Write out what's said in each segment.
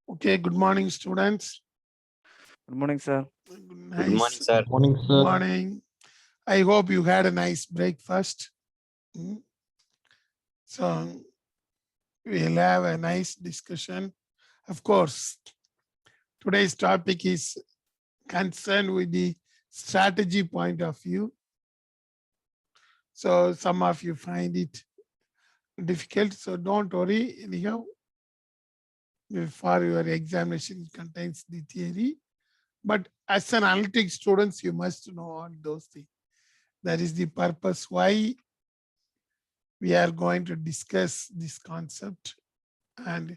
Okay, good morning, students. Good morning, sir. Good morning, Nice sir. Morning, sir. morning. I hope you had a nice breakfast. Mm. So we'll have a nice discussion. Of course, today's topic is concerned with the strategy point of view. So some of you find it difficult. So don't worry. Anyhow, for your examination, it contains the theory. But as an analytics students, you must know all those things. That is the purpose why we are going to discuss this concept. And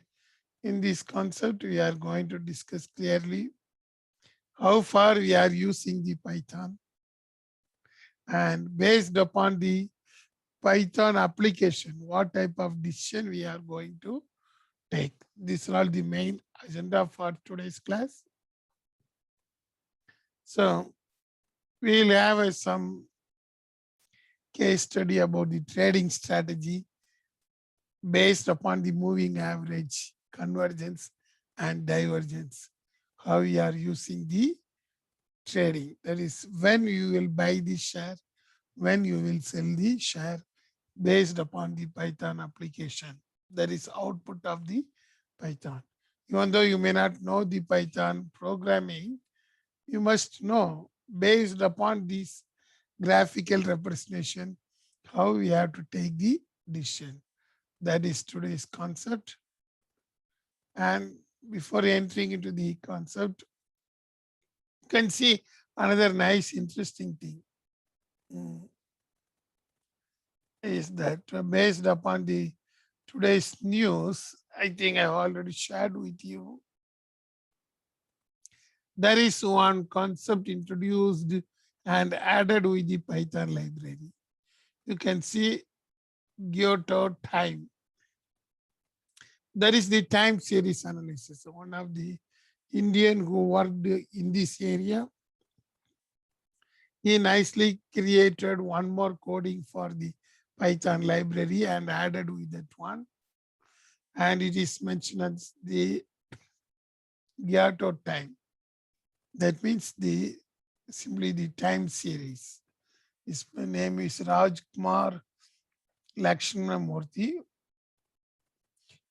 in this concept, we are going to discuss clearly how far we are using the Python. And based upon the Python application, what type of decision we are going to take. These are all the main agenda for today's class. So we'll have some case study about the trading strategy based upon the moving average, convergence, and divergence. How we are using the trading. That is when you will buy the share, when you will sell the share based upon the Python application. That is output of the Python. Even though you may not know the Python programming, you must know based upon this graphical representation, how we have to take the decision. That is today's concept. And before entering into the concept, you can see another nice, interesting thing is that based upon the today's news, I think I already shared with you. There is one concept introduced and added with the Python library. You can see Giotto time. That is the time series analysis. One of the Indian who worked in this area, he nicely created one more coding for the Python library and added with that one. And it is mentioned as the Giotto time. That means the simply the time series. His name is Raj Kumar Lakshanamurthy.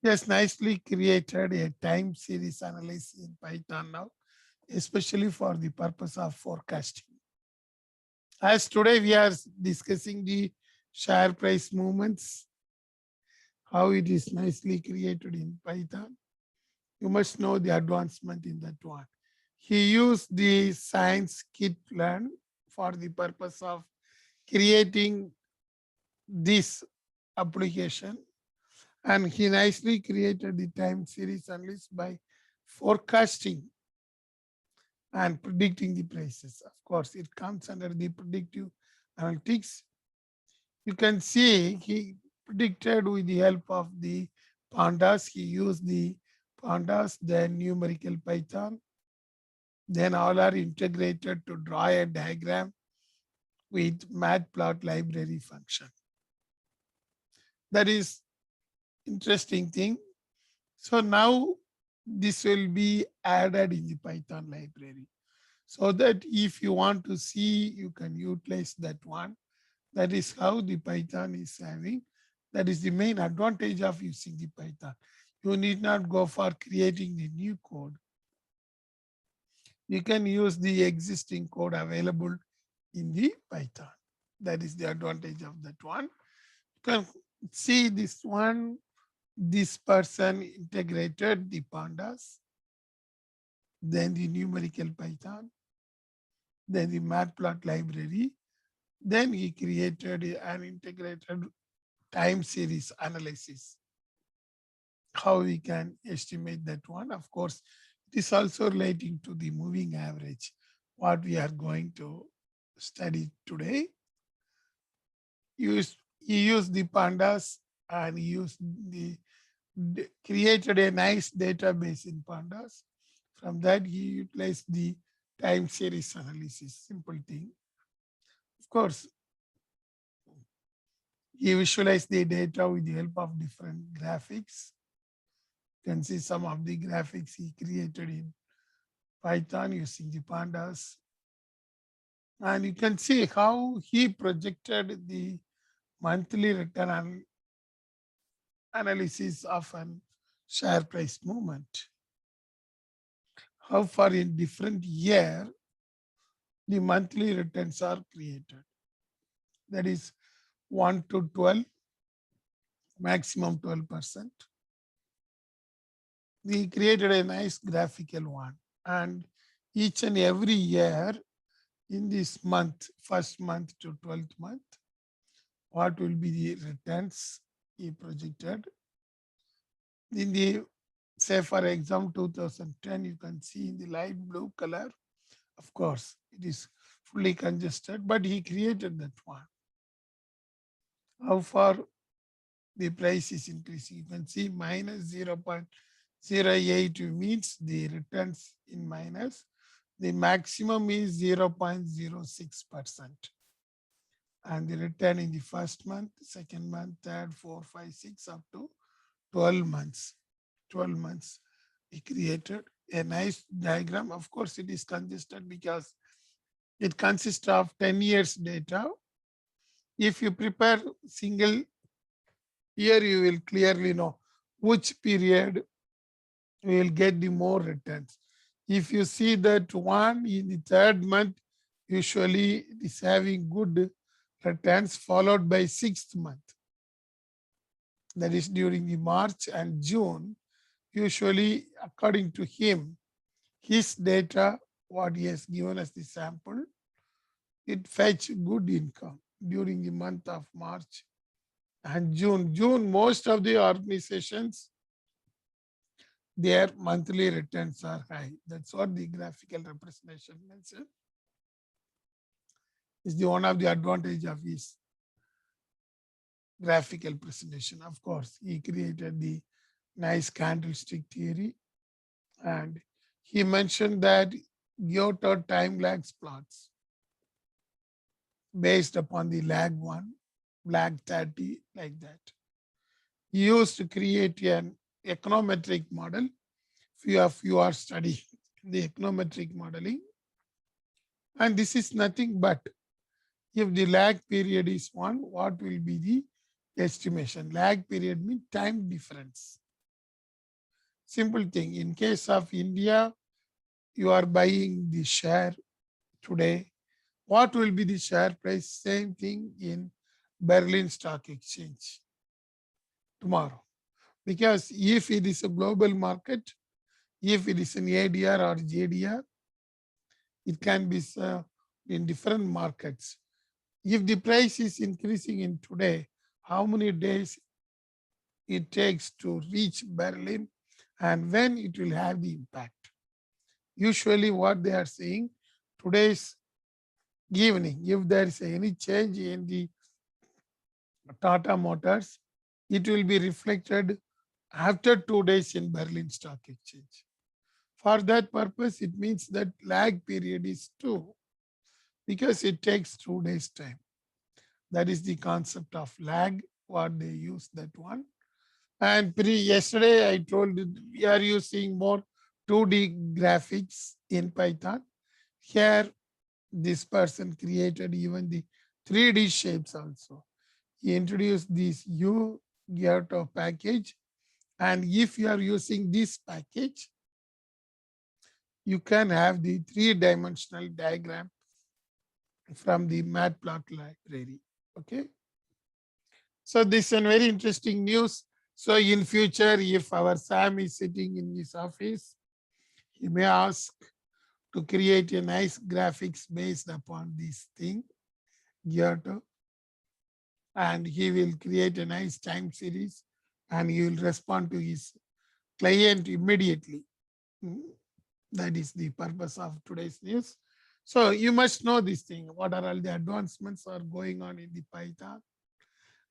He has nicely created a time series analysis in Python now, especially for the purpose of forecasting. As today we are discussing the share price movements, how it is nicely created in Python. You must know the advancement in that one. He used the scikit-learn for the purpose of creating this application. And he nicely created the time series analysis by forecasting and predicting the prices. Of course, it comes under the predictive analytics. You can see he predicted with the help of the pandas. He used the pandas, then numerical Python. Then all are integrated to draw a diagram with matplot library function. That is interesting thing. So now this will be added in the Python library so that if you want to see, you can utilize that one. That is how the Python is having. That is the main advantage of using the Python. You need not go for creating the new code. You can use the existing code available in the Python. That is the advantage of that one. You can see this one. This person integrated the pandas, then the numerical Python, then the matplot library. Then he created an integrated time series analysis. How we can estimate that one? Of course, it is also relating to the moving average, what we are going to study today. He used the pandas and created a nice database in pandas. From that, he utilized the time series analysis, simple thing. Of course, he visualized the data with the help of different graphics. can see some of the graphics he created in Python using the pandas. And you can see how he projected the monthly return analysis of an share price movement. How far in different year the monthly returns are created. That is 1 to 12, maximum 12%. We created a nice graphical one. And each and every year in this month, first month to 12th month, what will be the returns he projected. In the, say for example, 2010, you can see in the light blue color, of course, it is fully congested, but he created that one. How far the price is increasing? You can see minus 0.08 means the returns in minus. The maximum is 0.06%. And the return in the first month, second month, third, 4, 5, 6, up to 12 months. 12 months, he created a nice diagram. Of course, it is congested because it consists of 10 years data. If you prepare single year, you will clearly know which period will get the more returns. If you see that one in the third month, usually it is having good returns, followed by sixth month. That is during the March and June. Usually, according to him, his data, what he has given as the sample, it fetch good income during the month of March and June. June, most of the organizations, their monthly returns are high. That's what the graphical representation mentioned. Is the one of the advantage of his graphical presentation. Of course, he created the nice candlestick theory, and he mentioned that Giotto time lags plots based upon the lag 1, lag 30, like that. He used to create an econometric model. Few of you are studying the econometric modeling. And this is nothing but if the lag period is 1, what will be the estimation? Lag period means time difference. Simple thing. In case of India, you are buying the share today. What will be the share price? Same thing in Berlin Stock Exchange tomorrow. Because if it is a global market, if it is an ADR or JDR, it can be in different markets. If the price is increasing in today, how many days it takes to reach Berlin and when it will have the impact? Usually what they are saying, today's evening, if there is any change in the Tata Motors, it will be reflected after 2 days in Berlin Stock Exchange. For that purpose, it means that lag period is 2 because it takes 2 days time. That is the concept of lag, what they use that one. And yesterday I told you we are using more 2D graphics in Python. Here, this person created even the 3D shapes also. He introduced this UGeoto package. And if you are using this package, you can have the 3-dimensional diagram from the Matplotlib library. Okay. So this is a very interesting news. So in future, if our Sam is sitting in his office, he may ask to create a nice graphics based upon this thing, Giotto. And he will create a nice time series and he will respond to his client immediately. That is the purpose of today's news. So you must know this thing. What are all the advancements are going on in the Python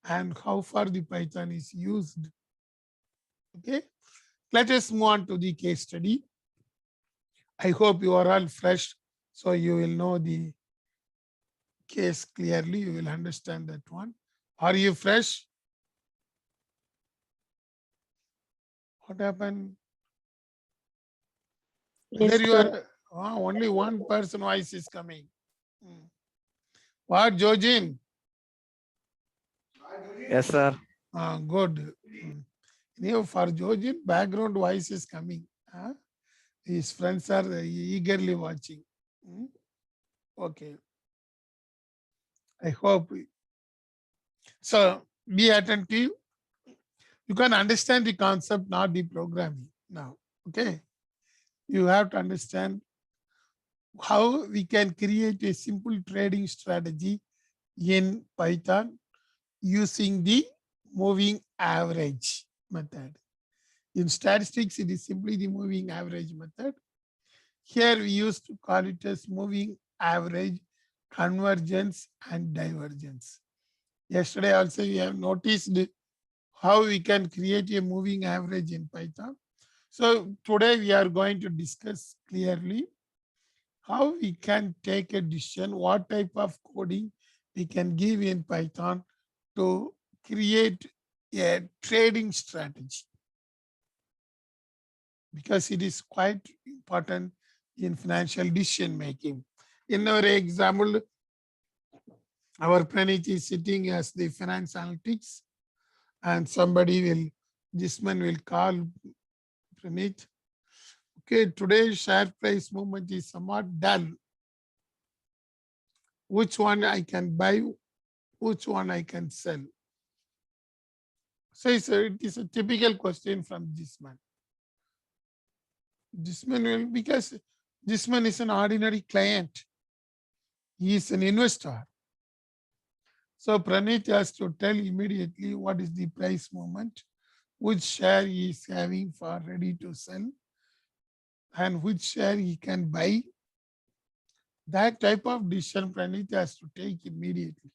and how far the Python is used. Okay. Let us move on to the case study. I hope you are all fresh, so you will know the case clearly. You will understand that one. Are you fresh? What happened? Yes, Whether you sir. are only one person voice is coming. Hmm. What, Jojin? Yes, sir. Good. For Jojin, background voice is coming. His friends are eagerly watching. Hmm. Okay. I hope. So be attentive. You can understand the concept, not the programming now. Okay. You have to understand how we can create a simple trading strategy in Python using the moving average method. In statistics, it is simply the moving average method. Here we used to call it as moving average, convergence, and divergence. Yesterday also we have noticed how we can create a moving average in Python. So today we are going to discuss clearly how we can take a decision, what type of coding we can give in Python to create a trading strategy, because it is quite important in financial decision making. In our example, our Pranit is sitting as the finance analytics, and somebody will, this man will call Pranit. Okay, today's share price movement is somewhat dull. Which one I can buy? Which one I can sell? So it is a typical question from this man. This man will, because this man is an ordinary client. He is an investor. So Pranit has to tell immediately what is the price movement, which share he is having for ready to sell, and which share he can buy. That type of decision Pranit has to take immediately.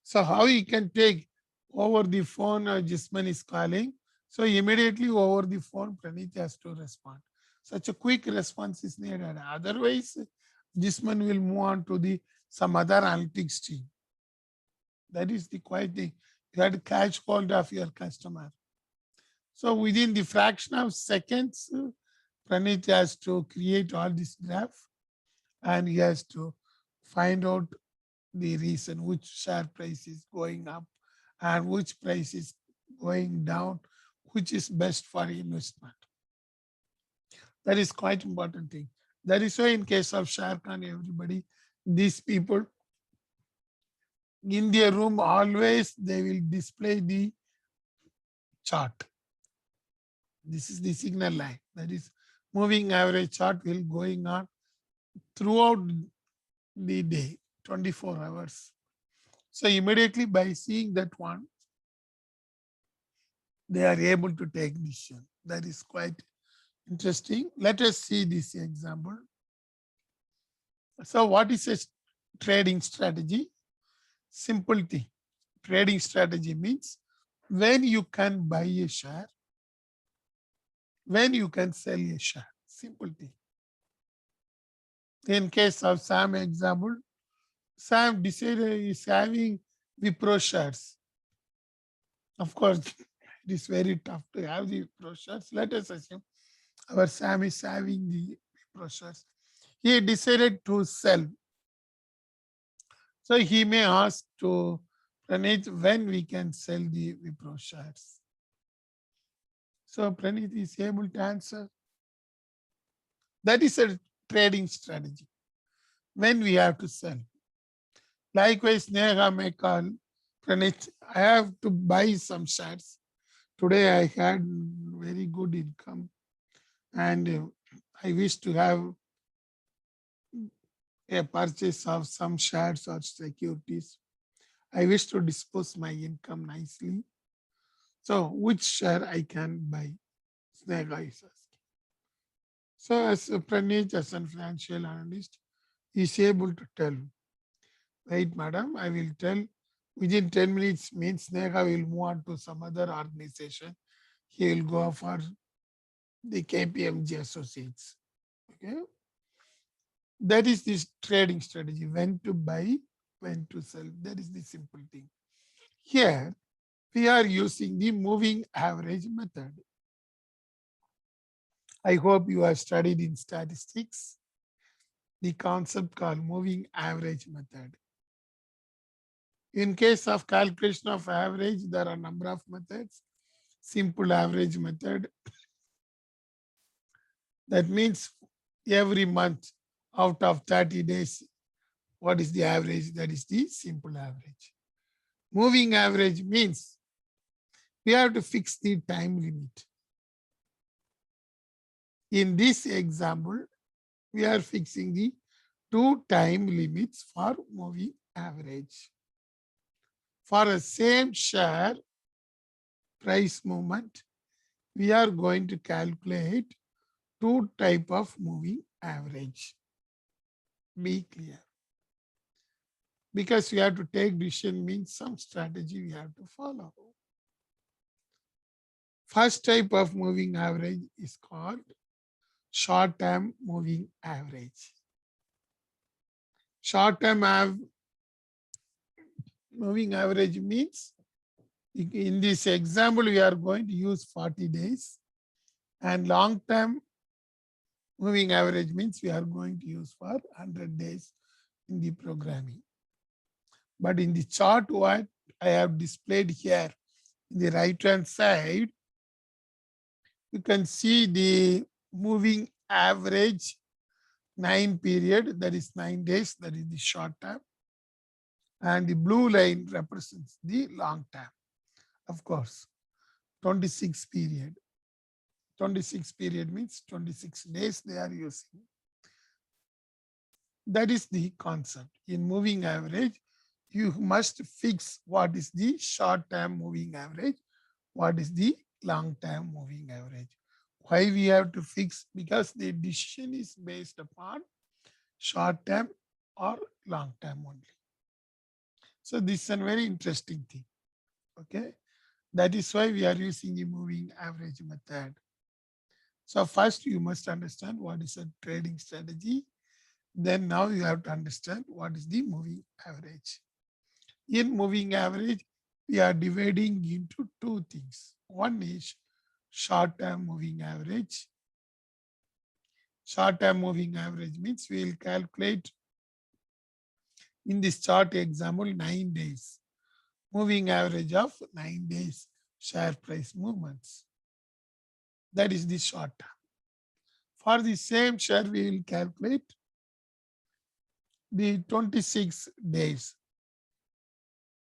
So how he can take over the phone, Jisman is calling. So immediately over the phone, Pranit has to respond. Such a quick response is needed. Otherwise, Jisman will move on to the some other analytics team. That is the quiet thing. You have to catch hold of your customer. So within the fraction of seconds, Pranit has to create all this graph, and he has to find out the reason which share price is going up and which price is going down, which is best for investment. That is quite important thing. That is why in case of Sharekhan, everybody, these people in their room always they will display the chart. This is the signal line. That is moving average chart will going on throughout the day, 24 hours. So immediately by seeing that one, they are able to take decision. That is quite interesting. Let us see this example. So what is a trading strategy? Simple thing. Trading strategy means when you can buy a share, when you can sell a share. Simple thing. In case of Sam example, Sam decided is having Wipro shares. Of course, it is very tough to have the Wipro shares. Let us assume our Sam is having the Wipro shares. He decided to sell. So he may ask to Pranit when we can sell the Wipro shares. So Pranit is able to answer. That is a trading strategy. When we have to sell. Likewise, Neha may call Pranit, I have to buy some shares. Today I had very good income and I wish to have a purchase of some shares or securities. I wish to dispose my income nicely. So which share I can buy? Snega is asking. So as Praneet, as a financial analyst, is able to tell, wait, madam, I will tell within 10 minutes means Snega will move on to some other organization. He will go for the KPMG associates. Okay. That is this trading strategy, when to buy, when to sell. That is the simple thing. Here, we are using the moving average method. I hope you have studied in statistics the concept called moving average method. In case of calculation of average, there are a number of methods. Simple average method. That means every month out of 30 days, what is the average? That is the simple average. Moving average means we have to fix the time limit. In this example, we are fixing the 2 time limits for moving average. For a same share price movement, we are going to calculate 2 type of moving average. Be clear. Because we have to take decision means some strategy we have to follow. First type of moving average is called short-term moving average. Short-term moving average means in this example, we are going to use 40 days, and long-term moving average means we are going to use for 100 days in the programming. But in the chart what I have displayed here in the right-hand side, you can see the moving average 9 period, that is 9 days, that is the short term. And the blue line represents the long term. Of course, 26 period. 26 period means 26 days they are using. That is the concept. In moving average, you must fix what is the short-term moving average, what is the long-term moving average. Why we have to fix? Because the decision is based upon short-term or long-term only. So this is a very interesting thing. Okay, that is why we are using the moving average method. So first you must understand what is a trading strategy. Then now you have to understand what is the moving average. In moving average, we are dividing into 2 things. One is short-term moving average. Short-term moving average means we will calculate in this chart example 9 days. Moving average of 9 days share price movements. That is the short term. For the same share, we will calculate the 26 days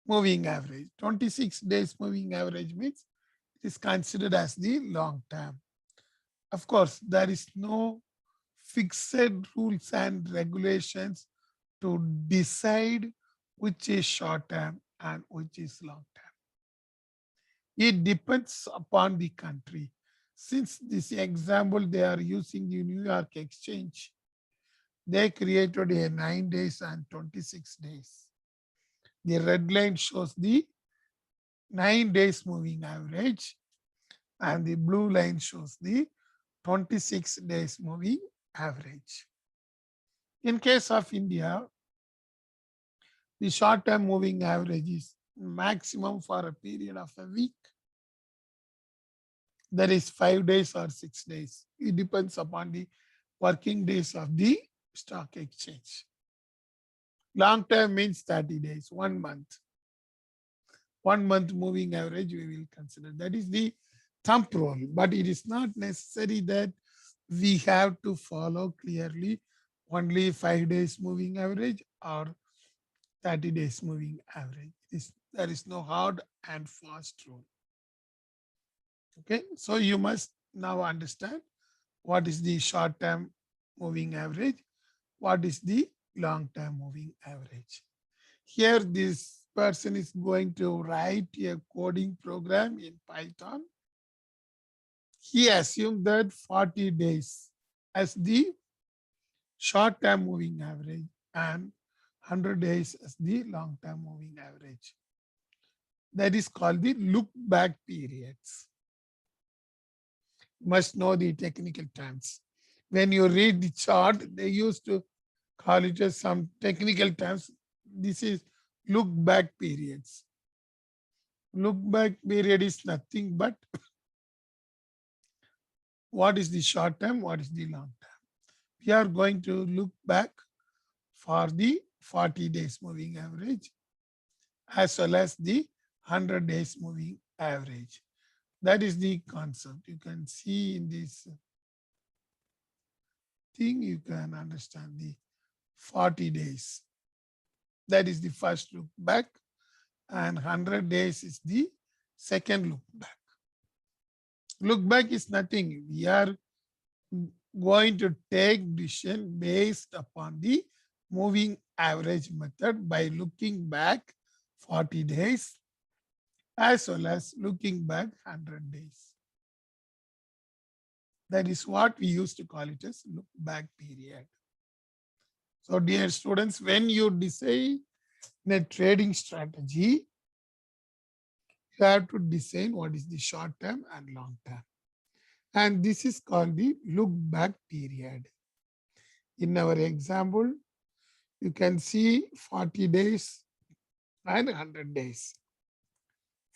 moving average. 26 days moving average means it is considered as the long term. Of course, there is no fixed rules and regulations to decide which is short term and which is long term. It depends upon the country. Since this example, they are using the New York Exchange, they created a 9 days and 26 days. The red line shows the 9 days moving average, and the blue line shows the 26 days moving average. In case of India, the short-term moving average is maximum for a period of a week. That is 5 days or 6 days. It depends upon the working days of the stock exchange. Long term means 30 days, 1 month. 1 month moving average we will consider. That is the thumb rule, but it is not necessary that we have to follow clearly only 5 days moving average or 30 days moving average. There is no hard and fast rule. Okay, so you must now understand what is the short-term moving average, what is the long-term moving average. Here, this person is going to write a coding program in Python. He assumed that 40 days as the short-term moving average and 100 days as the long-term moving average. That is called the look-back periods. You must know the technical terms. When you read the chart, they used to call it as some technical terms. This is look-back periods. Look back period is nothing but what is the short term, what is the long term. We are going to look back for the 40 days moving average as well as the 100 days moving average. That is the concept. You can see in this thing, you can understand the 40 days. That is the first look back, and 100 days is the second look back. Look back is nothing. We are going to take decision based upon the moving average method by looking back 40 days as well as looking back 100 days. That is what we used to call it as look back period. So dear students, when you decide a trading strategy, you have to decide what is the short term and long term. And this is called the look back period. In our example, you can see 40 days and 100 days.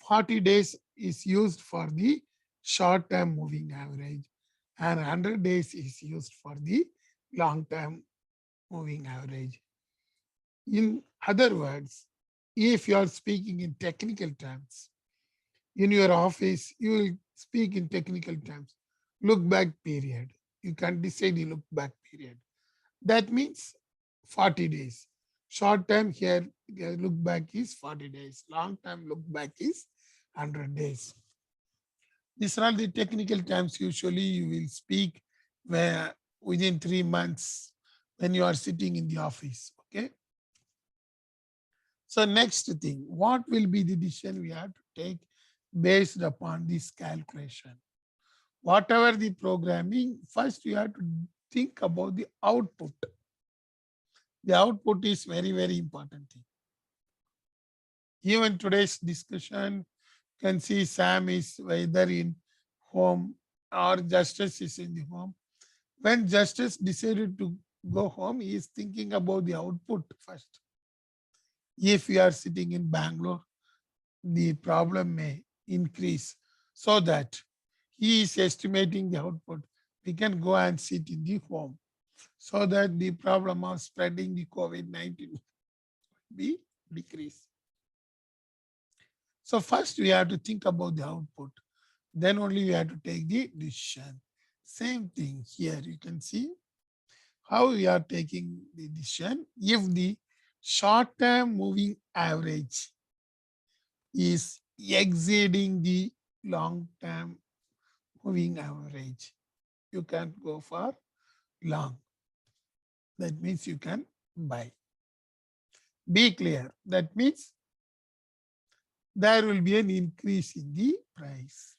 40 days is used for the short term moving average, and 100 days is used for the long term moving average. In other words, if you are speaking in technical terms, in your office, you will speak in technical terms. Look back period. You can decide the look back period. That means 40 days. Short term here, look back is 40 days. Long term look back is 100 days. These are all the technical terms. Usually you will speak where within 3 months when you are sitting in the office. Okay. So next thing, what will be the decision we have to take based upon this calculation? Whatever the programming, first you have to think about the output. The output is very, very important thing. Even today's discussion, you can see Sam is either in home or Justice is in the home. When Justice decided to go home, he is thinking about the output first. If you are sitting in Bangalore, the problem may increase, so that he is estimating the output. We can go and sit in the home so that the problem of spreading the COVID-19 be decreased. So first we have to think about the output. Then only we have to take the decision. Same thing here. You can see how we are taking the decision. If the short-term moving average is exceeding the long-term moving average, you can go for long. That means you can buy. Be clear. That means there will be an increase in the price.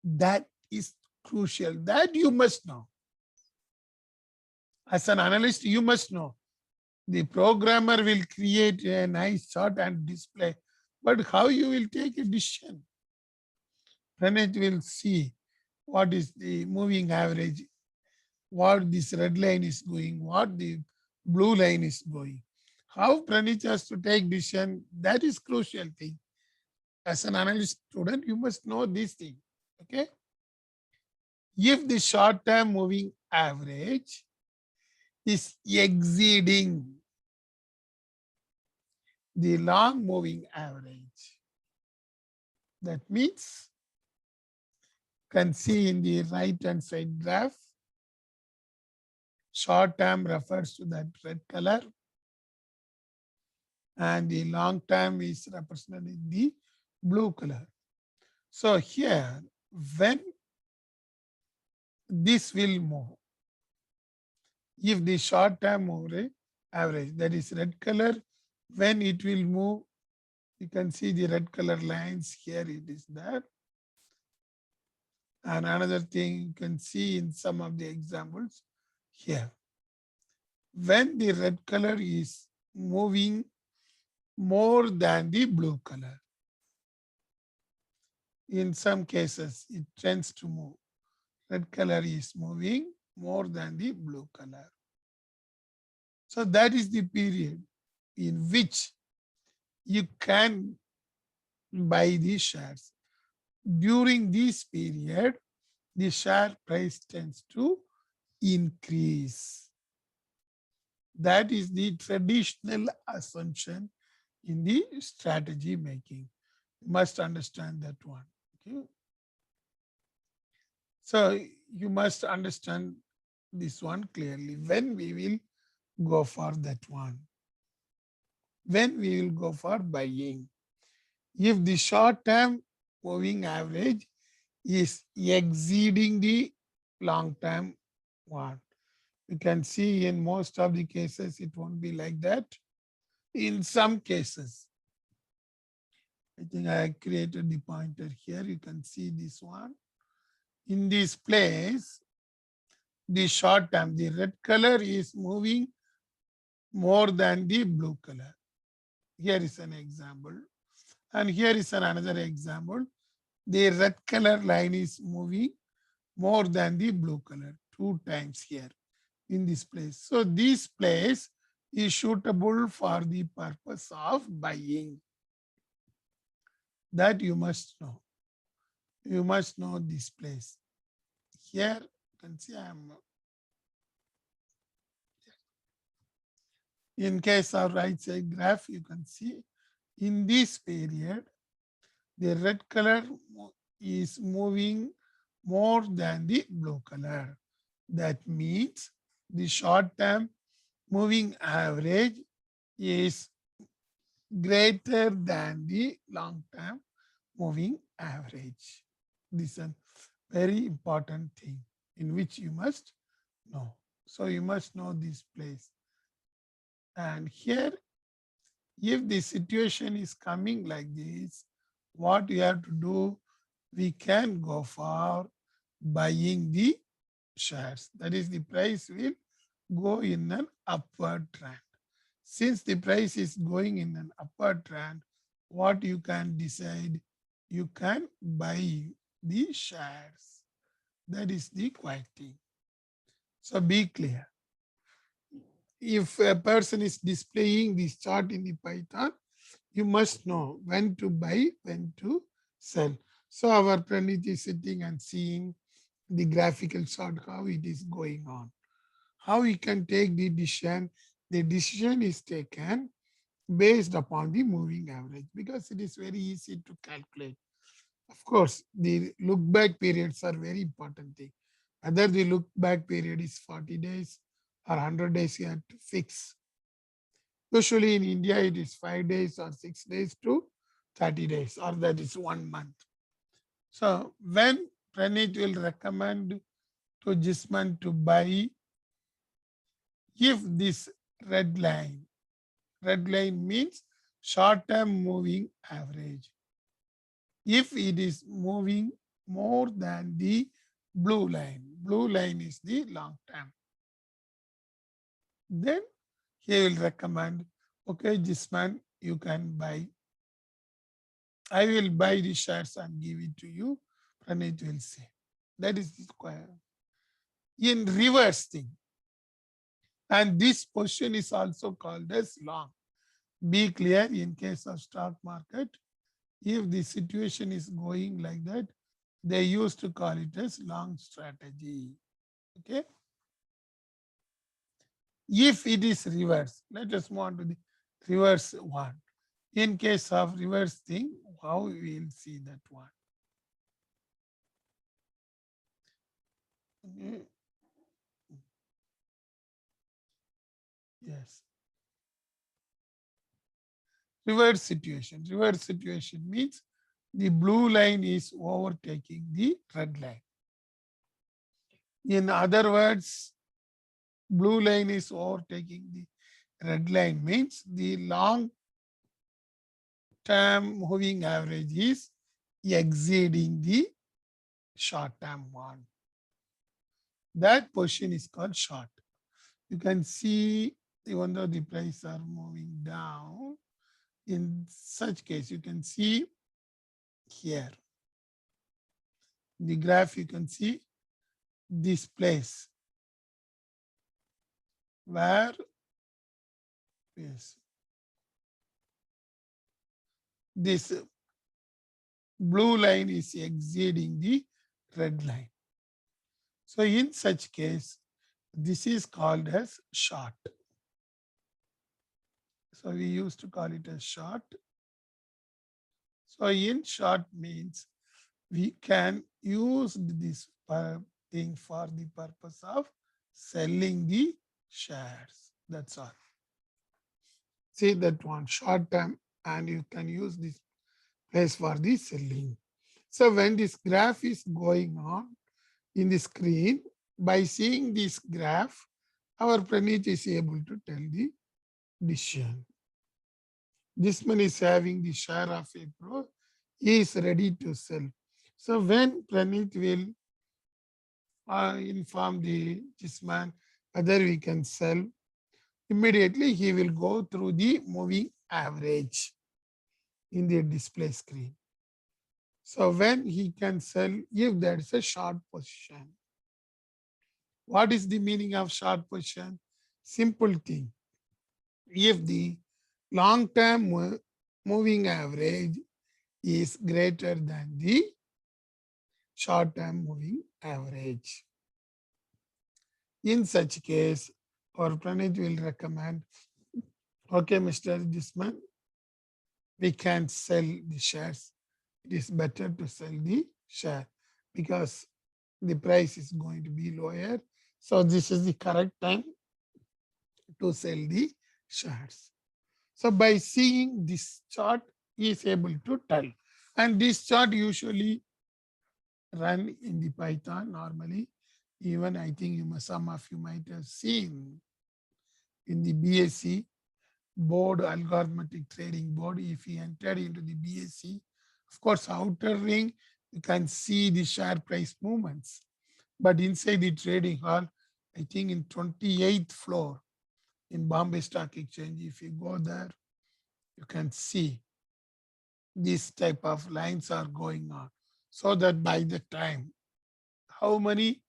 That is crucial. That you must know. As an analyst, you must know. The programmer will create a nice chart and display, but how you will take a decision? Pranit will see what is the moving average, what this red line is going, what the blue line is going. How Pranit has to take decision, that is crucial thing. As an analyst student, you must know this thing. Okay. If the short-term moving average is exceeding the long moving average, that means you can see in the right hand side graph, short term refers to that red color and the long term is represented in the blue color. So here, when this will move, if the short term average, that is red color, when it will move, you can see the red color lines here, it is there. And another thing you can see in some of the examples here. When the red color is moving more than the blue color, in some cases it tends to move. Red color is moving more than the blue color. So that is the period in which you can buy the shares. During this period, the share price tends to increase. That is the traditional assumption in the strategy making. You must understand that one. Okay. So you must understand this one clearly. When we will go for that one? When we will go for buying? If the short term moving average is exceeding the long term one, you can see in most of the cases it won't be like that. In some cases, I think I created the pointer here. You can see this one. In this place, the short term, the red color is moving more than the blue color. Here is an example. And here is another example. The red color line is moving more than the blue color, 2 times here in this place. So this place is suitable for the purpose of buying. That you must know. You must know this place. Here you can see I am. In case of right side graph, you can see in this period, the red color is moving more than the blue color. That means the short term moving average is greater than the long term moving average. This is a very important thing in which you must know. So you must know this place. And here, if the situation is coming like this, what we have to do, we can go for buying the shares. That is, the price will go in an upward trend. Since the price is going in an upward trend, what you can decide, you can buy the shares. That is the quiet thing. So be clear. If a person is displaying this chart in the Python, you must know when to buy, when to sell. So our Pranit is sitting and seeing the graphical chart, how it is going on. How he can take the decision. The decision is taken based upon the moving average because it is very easy to calculate. Of course, the look back periods are very important thing. Whether the look back period is 40 days or 100 days, you have to fix. Usually in India, it is 5 days or 6 days to 30 days, or that is 1 month. So when Pranit will recommend to Jisman to buy, if this red line means short-term moving average. If it is moving more than the blue line is the long term, then he will recommend, okay, Jisman, you can buy. I will buy the shares and give it to you. Pranit will say. That is the square. In reverse thing. And this position is also called as long. Be clear, in case of stock market, if the situation is going like that, they used to call it as long strategy. Okay. If it is reverse, let us move on to the reverse one. In case of reverse thing, how we will see that one. Okay. Yes. Reverse situation. Reverse situation means the blue line is overtaking the red line. In other words, blue line is overtaking the red line means the long term moving average is exceeding the short term one. That position is called short. You can see even though the prices are moving down, in such case, you can see here. The graph, you can see this place where, yes, this blue line is exceeding the red line. So in such case, this is called as short. So we used to call it as short. So in short means we can use this thing for the purpose of selling the shares. That's all. See that one, short term, and you can use this place for the selling. So when this graph is going on in the screen, by seeing this graph, our Praneeth is able to tell the decision. This man is having the share of a crore. He is ready to sell. So when Praneeth will inform this man whether we can sell, immediately he will go through the moving average in the display screen. So when he can sell, if there is a short position. What is the meaning of short position? Simple thing. If the long-term moving average is greater than the short-term moving average. In such case, our Praneeth will recommend, okay, Mr. Disman, we can sell the shares. It is better to sell the share because the price is going to be lower. So this is the correct time to sell the shares. So by seeing this chart, he is able to tell. And this chart usually run in the Python normally. Even I think some of you might have seen in the BSc board, algorithmic trading board. If you entered into the BSc, of course, outer ring, you can see the share price movements. But inside the trading hall, I think in 28th floor in Bombay Stock Exchange, if you go there, you can see this type of lines are going on. So that by the time, how many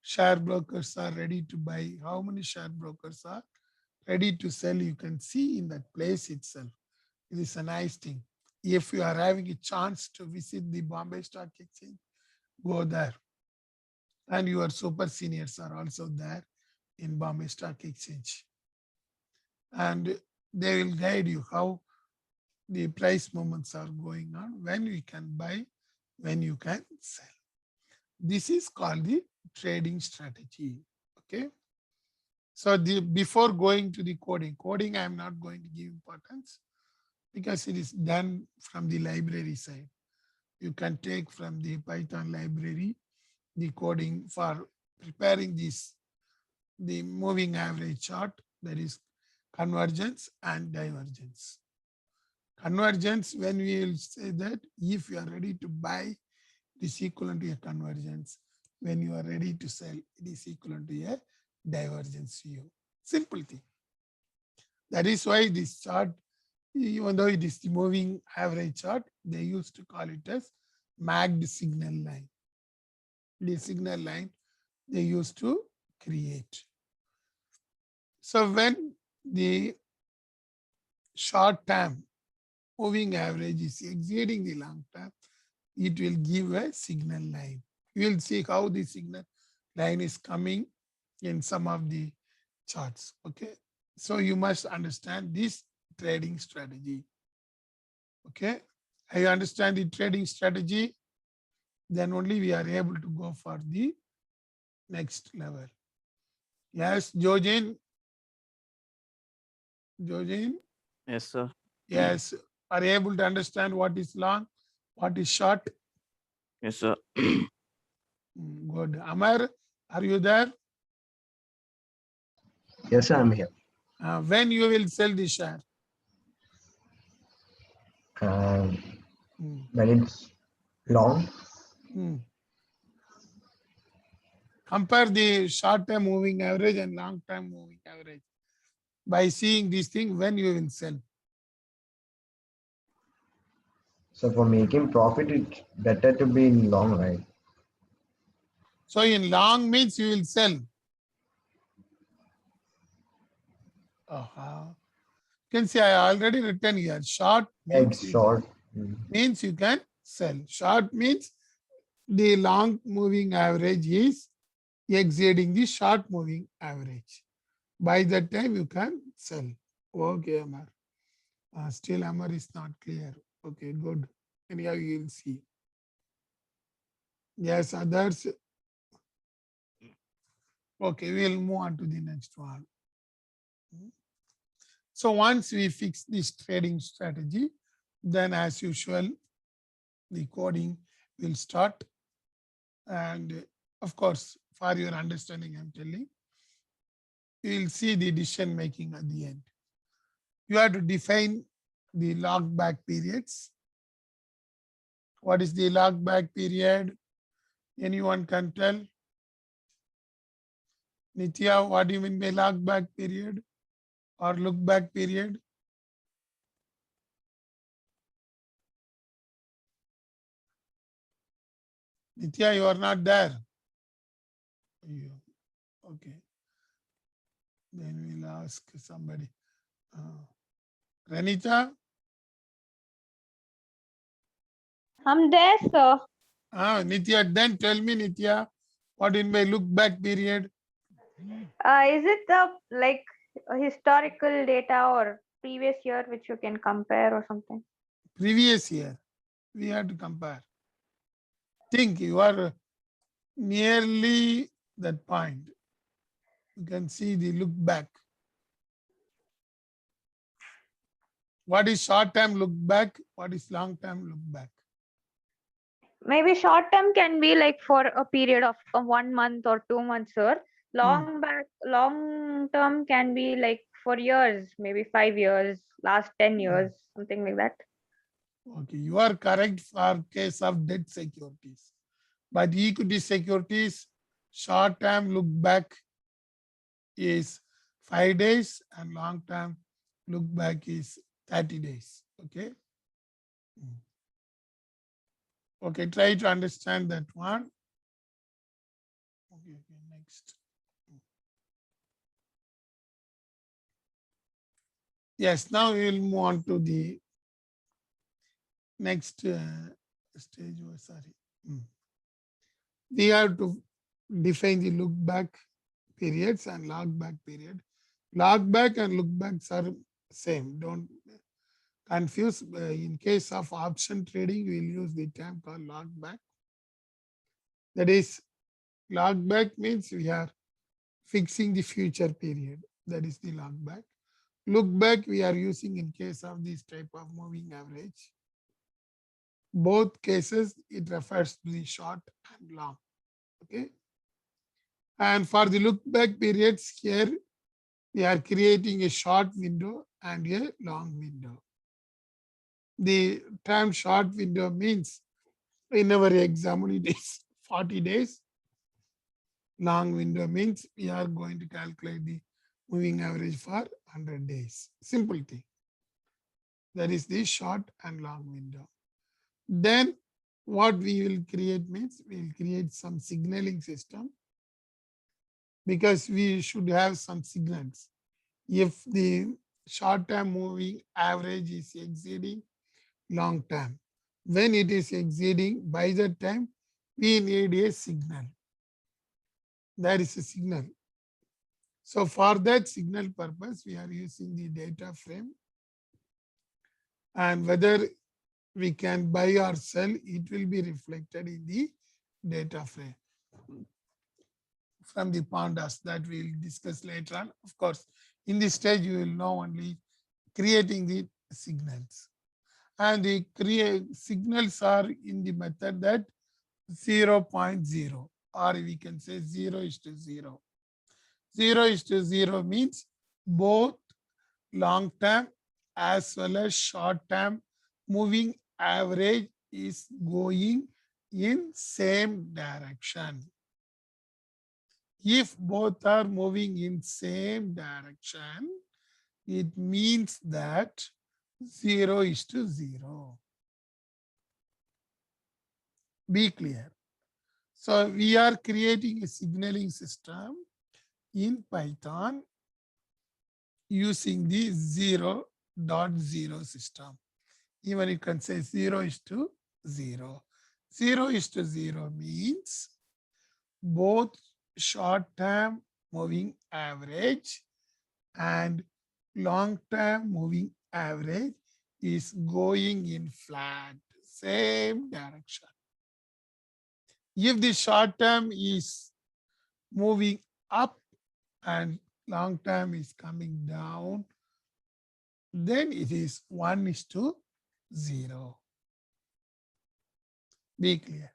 share brokers are ready to buy, how many share brokers are ready to sell, you can see in that place itself. It is a nice thing. If you are having a chance to visit the Bombay Stock Exchange, go there. And your super seniors are also there in Bombay Stock Exchange. And they will guide you how the price movements are going on, when you can buy, when you can sell. This is called the trading strategy. Okay. So before going to the coding, I am not going to give importance because it is done from the library side. You can take from the Python library the coding for preparing the moving average chart, that is convergence and divergence. Convergence, when we will say that if you are ready to buy, it is equivalent to a convergence. When you are ready to sell, it is equivalent to a divergence view. Simple thing. That is why this chart, even though it is the moving average chart, they used to call it as magged signal line. The signal line they used to create. So when the short term moving average is exceeding the long term, it will give a signal line. You will see how the signal line is coming in some of the charts. Okay. So you must understand this trading strategy. Okay. I understand the trading strategy. Then only we are able to go for the next level. Yes, Jojin. Jojin. Yes, sir. Yes. Are you able to understand what is long, what is short? Yes, sir. Good. Amar, are you there? Yes, I'm here. When you will sell the share? When it's long, Compare the short-term moving average and long-term moving average. By seeing these things, when you will sell? so for making profit, it's better to be in long, right? So in long means you will sell. You can see I already written here. Short means It's short. means you can cell. Short means the long moving average is exceeding the short moving average. By that time you can sell. Okay, Amar. Still Amar is not clear. Okay, good. Anyhow, you will see. Yes, others. Okay, we'll move on to the next one. So once we fix this trading strategy, then as usual, the coding will start. And of course, for your understanding, I'm telling, you will see the decision making at the end. You have to define the log back periods. What is the log back period? Anyone can tell? Nitya, what do you mean by log back period or look back period? Nitya, you are not there. Okay. Then we'll ask somebody. Ranita? I'm there, sir. Nitya, then tell me, Nitya, what in my look back period? Is it the like historical data or previous year which you can compare or something? Previous year. We have to compare. Think you are nearly that point. You can see the look back. What is short term look back? What is long term look back? Maybe short term can be like for a period of 1 month or 2 months, sir. Long term can be like for years, maybe 5 years, last 10 years, something like that. Okay, you are correct for case of debt securities. But equity securities, short term look back is 5 days and long term look back is 30 days. Okay. Okay, try to understand that one. Okay, next. Yes, now we will move on to the next stage. Sorry. We have to define the look back periods and log back period. Log back and look backs are same. Don't confuse. In case of option trading, we will use the term called log back. That is, log back means we are fixing the future period. That is the log back. Look back we are using in case of this type of moving average. Both cases, it refers to the short and long. Okay. And for the look back periods here, we are creating a short window and a long window. The term short window means in our example, it is 40 days. Long window means we are going to calculate the moving average for 100 days. Simple thing. That is the short and long window. Then what we will create means we will create some signaling system, because we should have some signals. If the short-term moving average is exceeding long term, when it is exceeding, by that time we need a signal. That is a signal. So for that signal purpose, we are using the data frame, and whether we can buy or sell, it will be reflected in the data frame from the pandas that we will discuss later on. Of course, in this stage, you will know only creating the signals. And the signals are in the method that 0.0, or we can say 0:0. 0:0 means both long term as well as short term moving average is going in same direction. If both are moving in same direction, it means that 0:0. Be clear. So we are creating a signaling system in Python using the 0.0 system. Even you can say 0:0. 0. 0 is to 0 means both short-term moving average and long-term moving average is going in flat, same direction. If the short-term is moving up and long-term is coming down, then it is 1 is to 0. Be clear.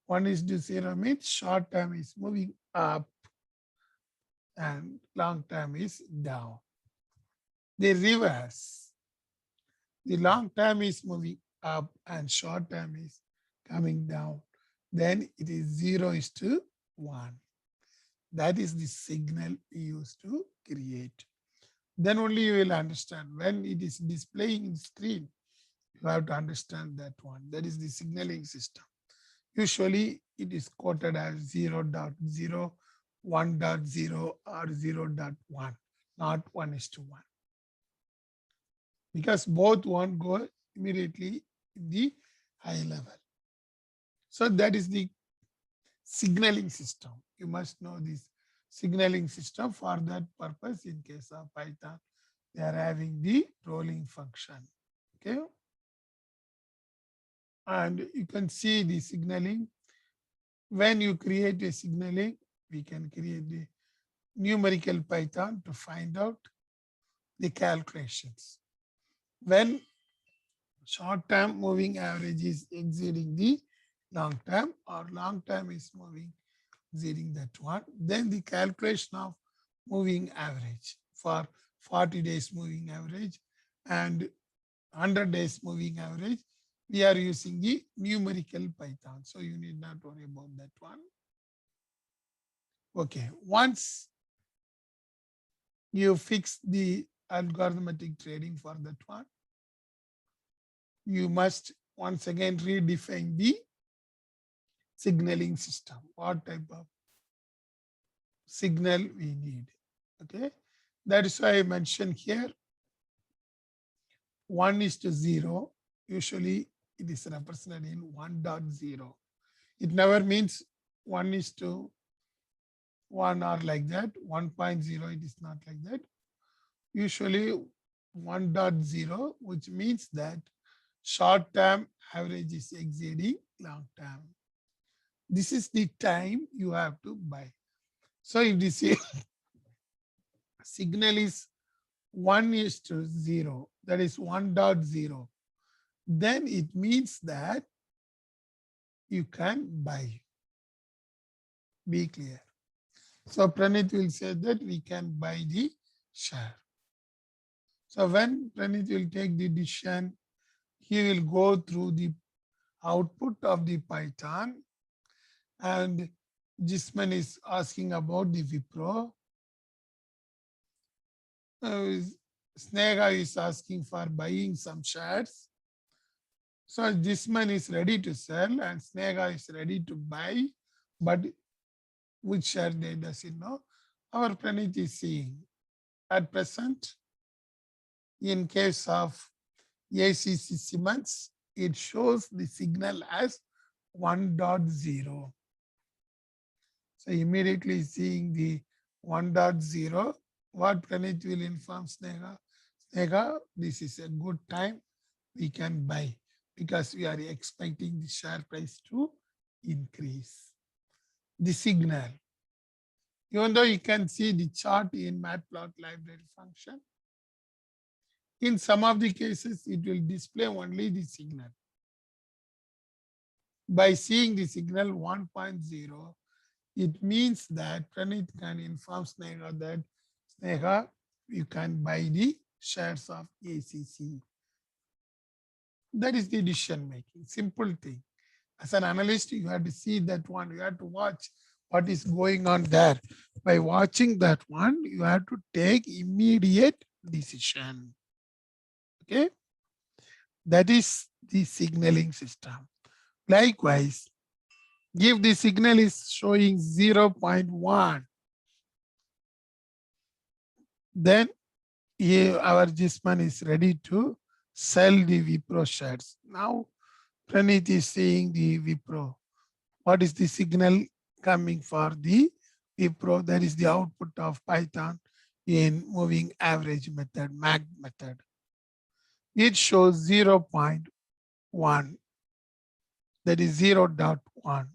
1 is to 0 means short term is moving up and long term is down. The reverse. The long term is moving up and short term is coming down. Then it is 0 is to 1. That is the signal used to create. Then only you will understand. When it is displaying in screen, you have to understand that one. That is the signaling system. Usually it is quoted as 0.0, 1.0 or 0.1, not 1 is to 1. Because both won't go immediately in the high level. So that is the signaling system. You must know this signaling system. For that purpose, in case of Python, they are having the rolling function. Okay. And you can see the signaling. When you create a signaling, we can create the numerical Python to find out the calculations. When short-term moving average is exceeding the long-term or long-term is moving exceeding that one, then the calculation of moving average for 40 days moving average and 100 days moving average, we are using the numerical Python. So you need not worry about that one. Okay, once you fix the algorithmic trading for that one, you must once again redefine the signaling system. What type of signal we need. Okay, that is why I mentioned here 1 is to 0. Usually it is represented in 1.0. It never means 1 is to 1 or like that. 1.0, it is not like that. Usually 1.0, which means that short term average is exceeding long term. This is the time you have to buy. So if the signal is 1 is to 0, that is 1.0, then it means that you can buy. Be clear. So Pranit will say that we can buy the share. So when Pranit will take the decision, he will go through the output of the Python, and Jisman is asking about the Wipro. Snega is asking for buying some shares. So Jisman is ready to sell and Snega is ready to buy, but which share they doesn't know. Our Pranit is seeing at present, in case of ACC Siemens, it shows the signal as 1.0. So immediately seeing the 1.0, what Pranit will inform Snega? Snega, this is a good time, we can buy because we are expecting the share price to increase. The signal. Even though you can see the chart in Matplotlib function, in some of the cases, it will display only the signal. By seeing the signal 1.0, it means that Pranit can inform Snega that Snega, you can buy the shares of ACC. That is the decision making, simple thing. As an analyst, you have to see that one, you have to watch what is going on there. By watching that one, you have to take immediate decision. Okay, that is the signaling system. Likewise, if the signal is showing 0.1, then our Jisman is ready to sell the Wipro shares. Now, Praneeth is seeing the Wipro. What is the signal coming for the Wipro? That is the output of Python in moving average method, MAG method. It shows 0.1, that is 0.1.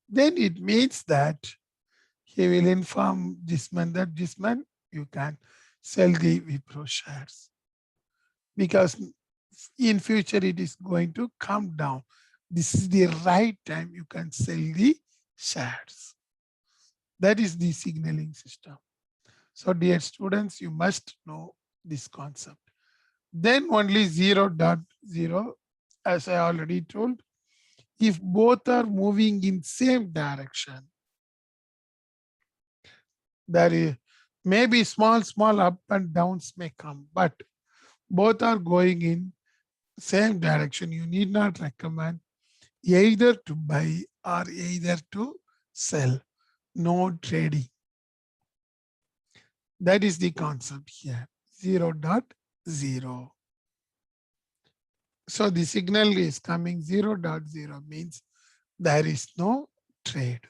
Then it means that he will inform this man that this man, you can sell the Wipro shares. Because in future it is going to come down. This is the right time you can sell the shares. That is the signaling system. So dear students, you must know this concept. Then only 0.0, as I already told, if both are moving in same direction, there is maybe small up and downs may come, but both are going in same direction. You need not recommend either to buy or either to sell. No trading. That is the concept here, 0.0. So the signal is coming 0.0 means there is no trade.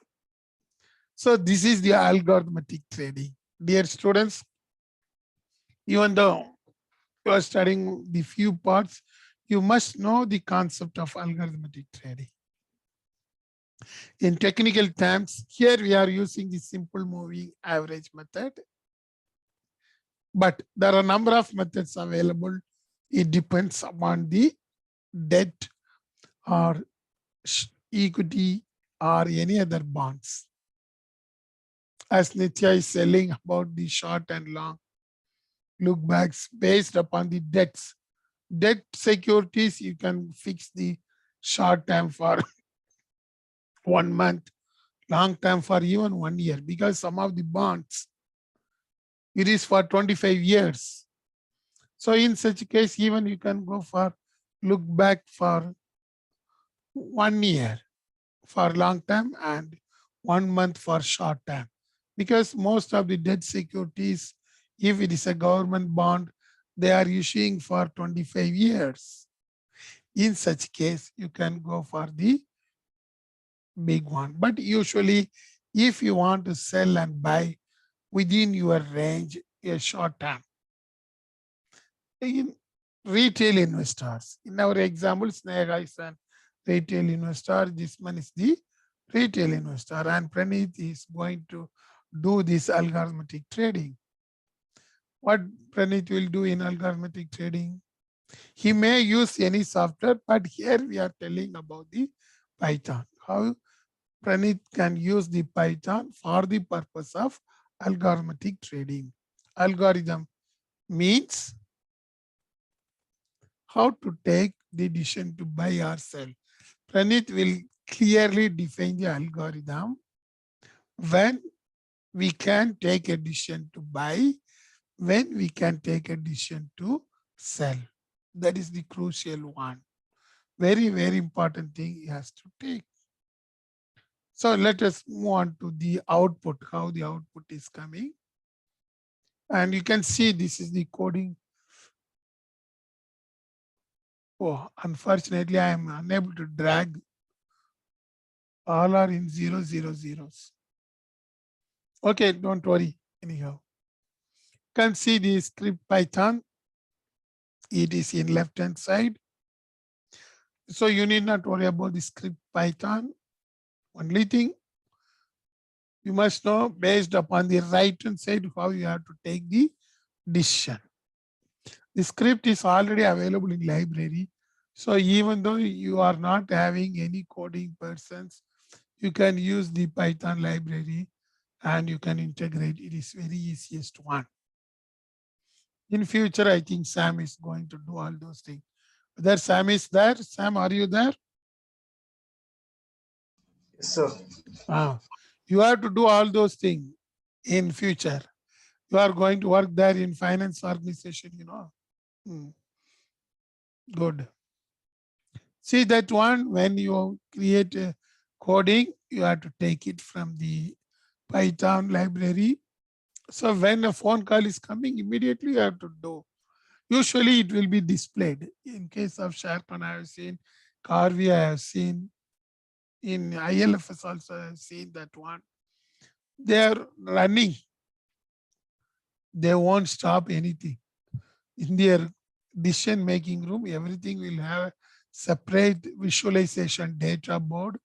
So this is the algorithmic trading. Dear students, even though you are studying the few parts, you must know the concept of algorithmic trading. In technical terms, here we are using the simple moving average method, but there are a number of methods available. It depends upon the debt or equity or any other bonds. As Nitya is selling about the short and long look backs based upon the debts. Debt securities, you can fix the short term for 1 month, long term for even 1 year, because some of the bonds, it is for 25 years. So in such a case, even you can go for look back for 1 year for long term and 1 month for short term. Because most of the debt securities, if it is a government bond, they are issuing for 25 years. In such case, you can go for the big one. But usually, if you want to sell and buy within your range, a short term. In retail investors, in our example, Sneha is an retail investor. This man is the retail investor, and Praneeth is going to do this algorithmic trading. What Praneeth will do in algorithmic trading? He may use any software, but here we are telling about the Python. How Praneeth can use the Python for the purpose of algorithmic trading. Algorithm means how to take the decision to buy or sell. Praneeth will clearly define the algorithm when we can take a decision to buy, when we can take a decision to sell. That is the crucial one. Very, very important thing he has to take. So let us move on to the output, how the output is coming. And you can see this is the coding. Oh, unfortunately, I am unable to drag. All are in 0, 0, zeros. Okay, don't worry. Anyhow, you can see the script Python. It is in left-hand side. So you need not worry about the script Python. Only thing you must know, based upon the right-hand side, how you have to take the decision. The script is already available in library. So even though you are not having any coding persons, you can use the Python library and you can integrate. It is very easiest one. In future, I think Sam is going to do all those things. Whether Sam is there? Sam, are you there? Yes, sir. You have to do all those things in future. You are going to work there in finance organization, you know. Good. See that one, when you create a coding, you have to take it from the Python library. So when a phone call is coming, immediately you have to do. Usually it will be displayed. In case of Sharpen, I have seen, Carvey, I have seen, in ILFS also I have seen that one. They are running. They won't stop anything. In their decision making room, everything will have separate visualization data board,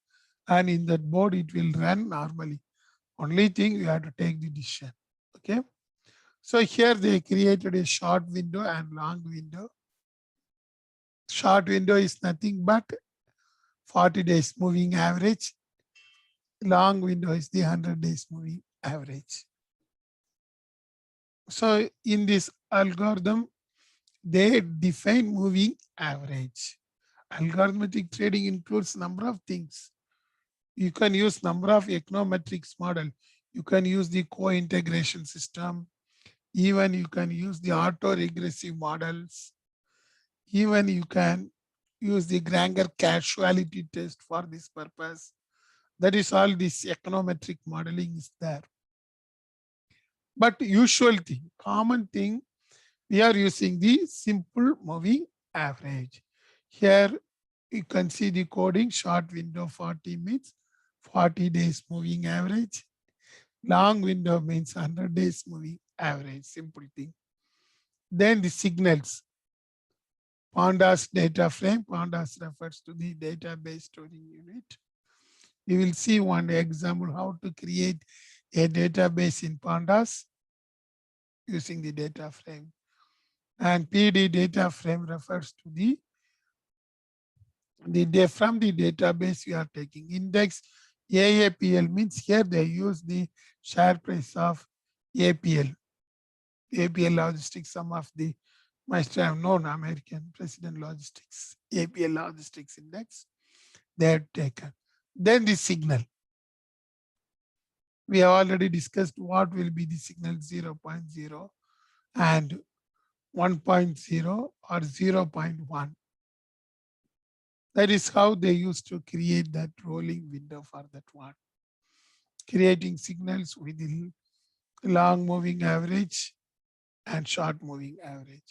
and in that board it will run normally. Only thing you have to take the decision. Okay. So here they created a short window and long window. Short window is nothing but 40 days moving average. Long window is the 100 days moving average. So in this algorithm, they define moving average. Algorithmic trading includes number of things. You can use number of econometrics model. You can use the co-integration system. Even you can use the auto-regressive models. Even you can use the Granger causality test for this purpose. That is all this econometric modeling is there. But usual thing, common thing, we are using the simple moving average. Here you can see the coding, short window 40 means 40 days moving average. Long window means 100 days moving average, simple thing. Then the signals. Pandas data frame, Pandas refers to the database storing unit. You will see one example how to create a database in Pandas using the data frame. And PD data frame refers to the from the database you are taking. Index AAPL means here they use the share price of APL. APL Logistics, some of the must have known American President Logistics, APL Logistics Index, they have taken. Then the signal. We have already discussed what will be the signal 0.0 and 1.0 or 0.1. That is how they used to create that rolling window for that one. Creating signals with the long moving average and short moving average.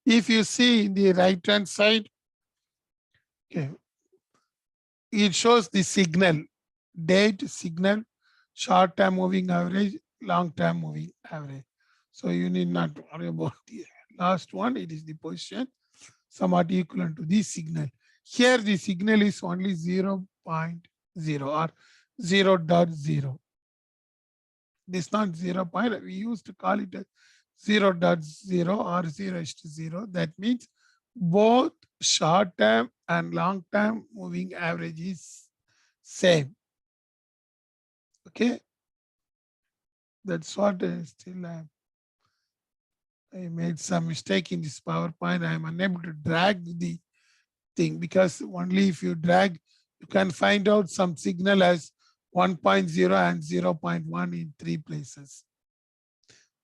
If you see in the right hand side, okay, it shows the signal, date, signal, short term moving average, long term moving average. So you need not worry about the last one, it is the position somewhat equivalent to the signal. Here the signal is only 0.0 or 0.0. This is not 0. We used to call it as 0.0 or 0:0. That means both short term and long term moving average is same. Okay. That's what I made some mistake in this PowerPoint. I am unable to drag the thing because only if you drag, you can find out some signal as 1.0 and 0.1 in 3 places.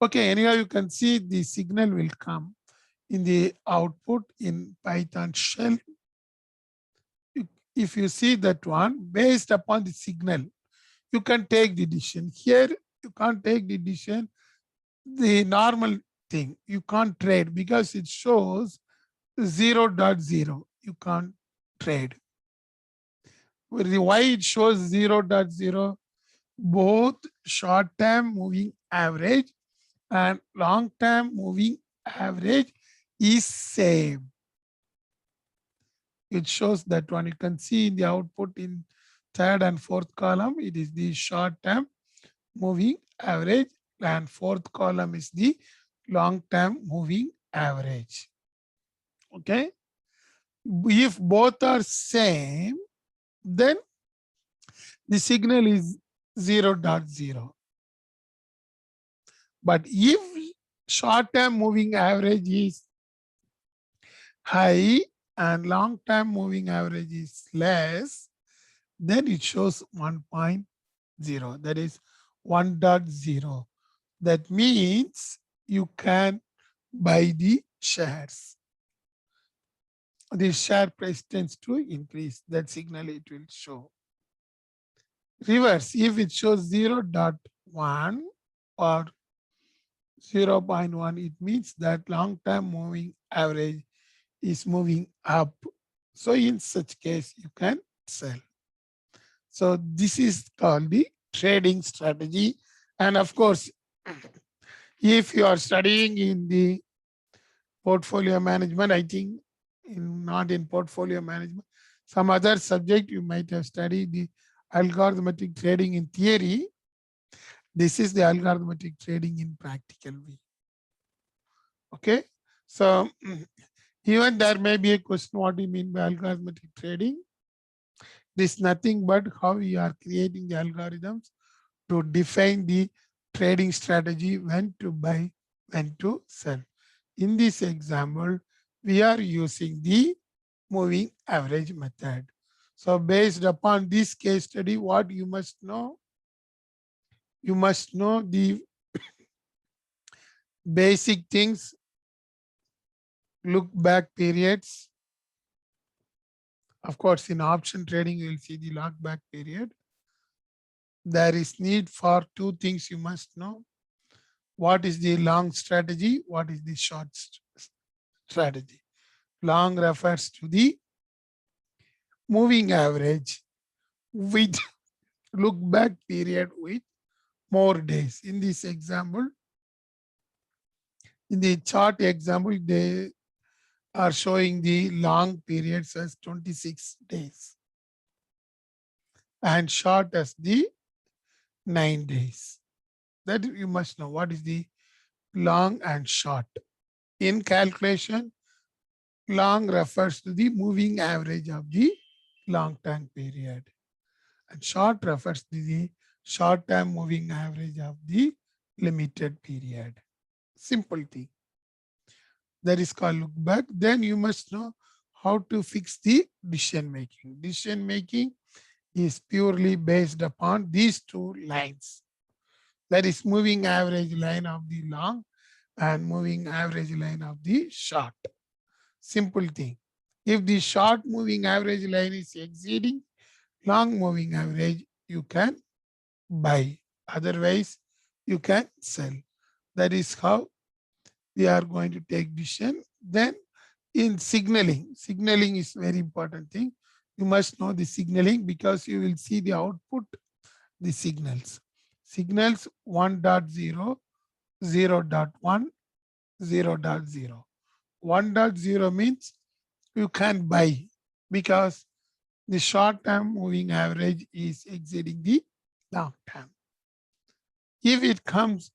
Okay, anyhow, you can see the signal will come in the output in Python shell. If you see that one, based upon the signal, you can take the decision. Here, you can't take the decision. The normal thing, you can't trade because it shows 0.0. You can't trade. Why it shows 0.0? Both short-term moving average and long-term moving average is same. It shows that one. You can see in the output in third and fourth column, it is the short-term moving average, and fourth column is the long-term moving average. Okay. If both are same, then the signal is 0.0. But if short-term moving average is high and long-term moving average is less, then it shows 1.0. That is 1.0. That means you can buy the shares. The share price tends to increase. That signal it will show. Reverse, if it shows 0.1 or 0.1, it means that long-term moving average is moving up. So in such case, you can sell. So this is called the trading strategy. And of course, if you are studying in the portfolio management, I think not in portfolio management, some other subject you might have studied the algorithmic trading in theory. This is the algorithmic trading in practical way. Okay. So even there may be a question, what do you mean by algorithmic trading? This is nothing but how you are creating the algorithms to define the trading strategy, when to buy, when to sell. In this example, we are using the moving average method. So based upon this case study, what you must know? You must know the basic things, look back periods. Of course, in option trading, you will see the look back period. There is need for two things you must know. What is the long strategy? What is the short strategy? Long refers to the moving average with look back period with more days. In this example, in the chart example, they are showing the long periods as 26 days and short as the 9 days. That you must know what is the long and short. In calculation, long refers to the moving average of the long time period, and short refers to the short term moving average of the limited period. Simple thing. That is called look back. Then you must know how to fix the decision making. Decision making is purely based upon these two lines. That is moving average line of the long and moving average line of the short. Simple thing. If the short moving average line is exceeding long moving average, you can buy. Otherwise, you can sell. That is how we are going to take decision. Then in signaling, signaling is very important thing. You must know the signaling because you will see the output, the signals. Signals 1.0, 0.1, 0.0. 1.0 means you can buy because the short term moving average is exceeding the long term. If it comes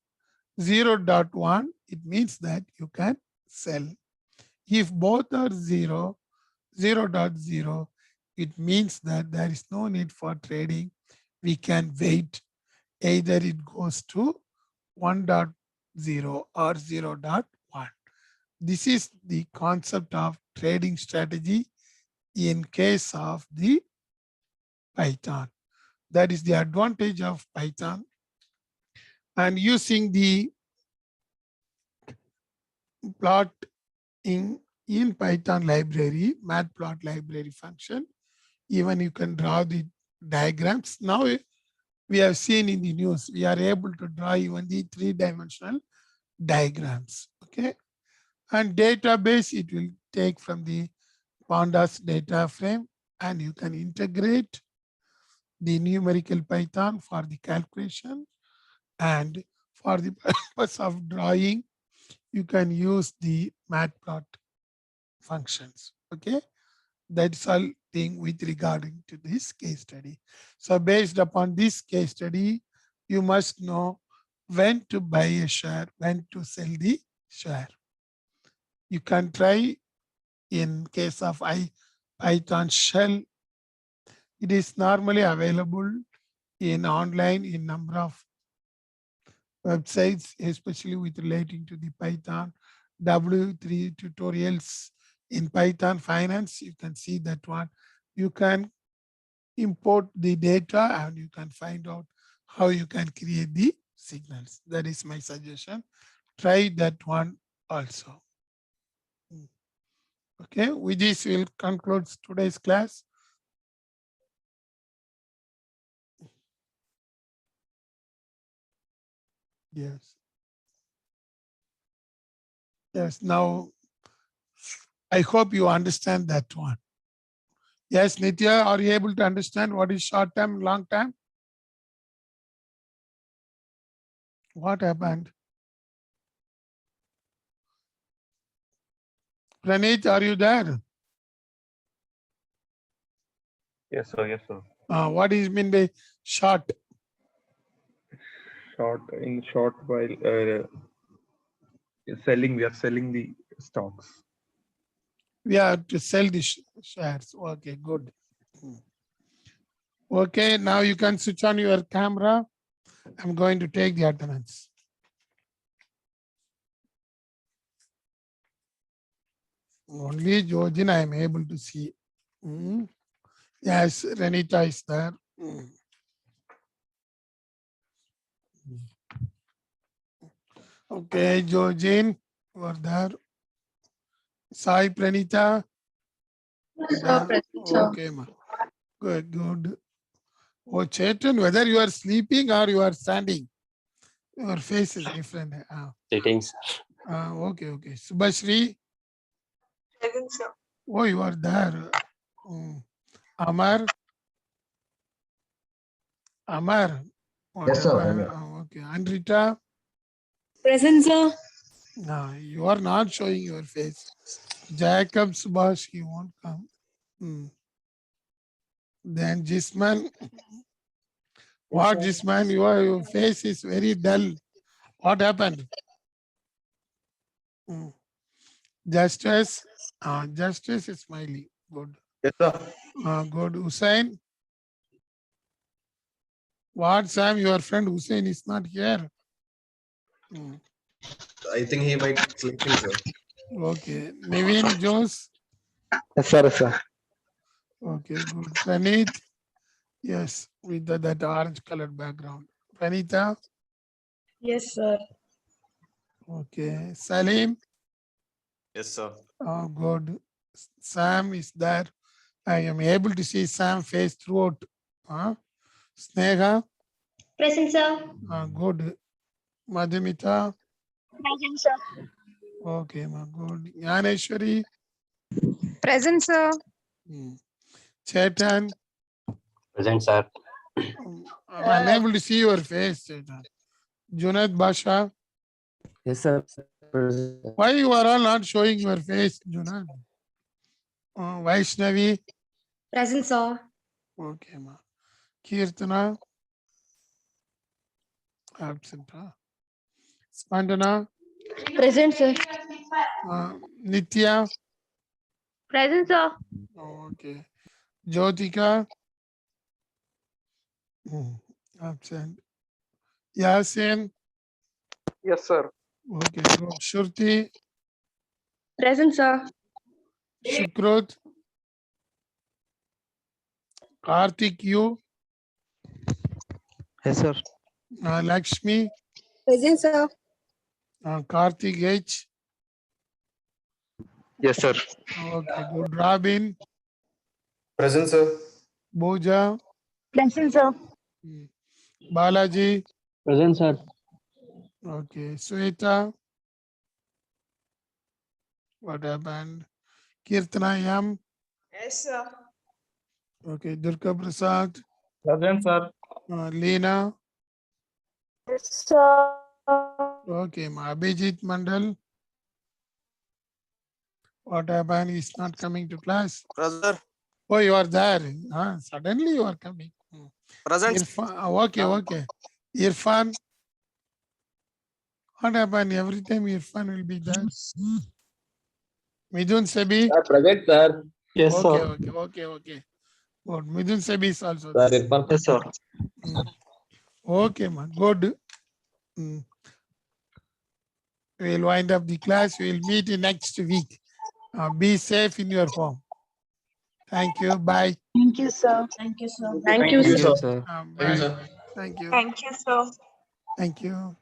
0.1, it means that you can sell. If both are 0, 0.0, it means that there is no need for trading. We can wait. Either it goes to 1.0 or 0.1. This is the concept of trading strategy in case of the Python. That is the advantage of Python. And using the plot in Python library, matplot library function, even you can draw the diagrams. Now we have seen in the news, we are able to draw even the three-dimensional diagrams. Okay. And database, it will take from the Pandas data frame, and you can integrate the numerical Python for the calculation, and for the purpose of drawing, you can use the matplot functions. Okay. That's all thing with regarding to this case study. So based upon this case study, you must know when to buy a share, when to sell the share. You can try in case of Python shell. It is normally available in online in number of websites, especially with relating to the Python W3 tutorials in Python Finance. You can see that one. You can import the data and you can find out how you can create the signals. That is my suggestion. Try that one also. Okay, with this we'll conclude today's class. Yes. Yes, now I hope you understand that one. Yes, Nitya, are you able to understand what is short term, long term? What happened? Praneeth, are you there? Yes, sir. Yes, sir. What is mean by short? In short, while selling, we are selling the stocks. We have to sell the shares. Okay, good. Okay, now you can switch on your camera. I'm going to take the attendance. Only Georgine I am able to see. Yes, Renita is there. Okay, Georgine, you are there. Sai Pranita. There. Okay, ma. Good, good. Oh, Chetan, whether you are sleeping or you are standing, your face is different. Sitting, sir. Okay, okay. Subhashri. Oh, you are there. Amar. Amar. Yes, sir, whatever. I'm here. Okay. Andrita. Present, sir. No, you are not showing your face. Jacob Subhash, he won't come. Then Jisman. What Jisman? Your face is very dull. What happened? Justice. Justice is smiling. Good. Yes, sir. Good. Hussein. What, Sam? Your friend Hussein is not here. I think he might sleeping, sir. Okay. Naveen Jose. Yes, sir. Yes, sir. Okay, good. Praneeth. Yes, with that orange colored background. Pranita. Yes, sir. Okay. Salim. Yes, sir. Oh, good. Sam is there. I am able to see Sam face throughout. Sneha. Present, sir. Good. Madhumita. Present, sir. Okay, ma, good. Yaneshwari. Present, sir. Chetan. Present, sir. I'm unable to see your face, Chetan. Junaid Basha. Yes, sir. Present. Why you are all not showing your face, Junaid? Vaishnavi. Present, sir. Okay, ma. Kirtana. Absent. Spandana. Present, sir. Nitya. Present, sir. Okay. Jyotika. Absent. Yasin. Yes, sir. Okay, good. Shruti. Present, sir. Shukrut. Karthik, you. Yes, sir. Lakshmi. Present, sir. Karthik H. Yes, sir. Okay, good. Robin. Present, sir. Booja. Present, sir. Balaji. Present, sir. Okay. Sweta. What happened? Kirtana Yam. Yes, sir. Okay. Durga Prasad. Present, sir. Leena. Yes, sir. Okay. Abhijit Mandal. What happened? He's not coming to class. Brother. Oh, you are there. Suddenly you are coming. Present. Irfan. Okay, okay. Irfan. What happened? Every time Irfan will be there. Midun Sebi. Present, sir. Yes, Okay, sir. okay, okay, okay. Good. Midun Sebi is also Sir, there. Irfan. Yes, sir. Okay, man. Good. We'll wind up the class. We'll meet in next week. Be safe in your home. Thank you. Bye. Thank you, sir. Thank you, sir. Thank you, sir. Bye. Thank you. Thank you, sir. Thank you.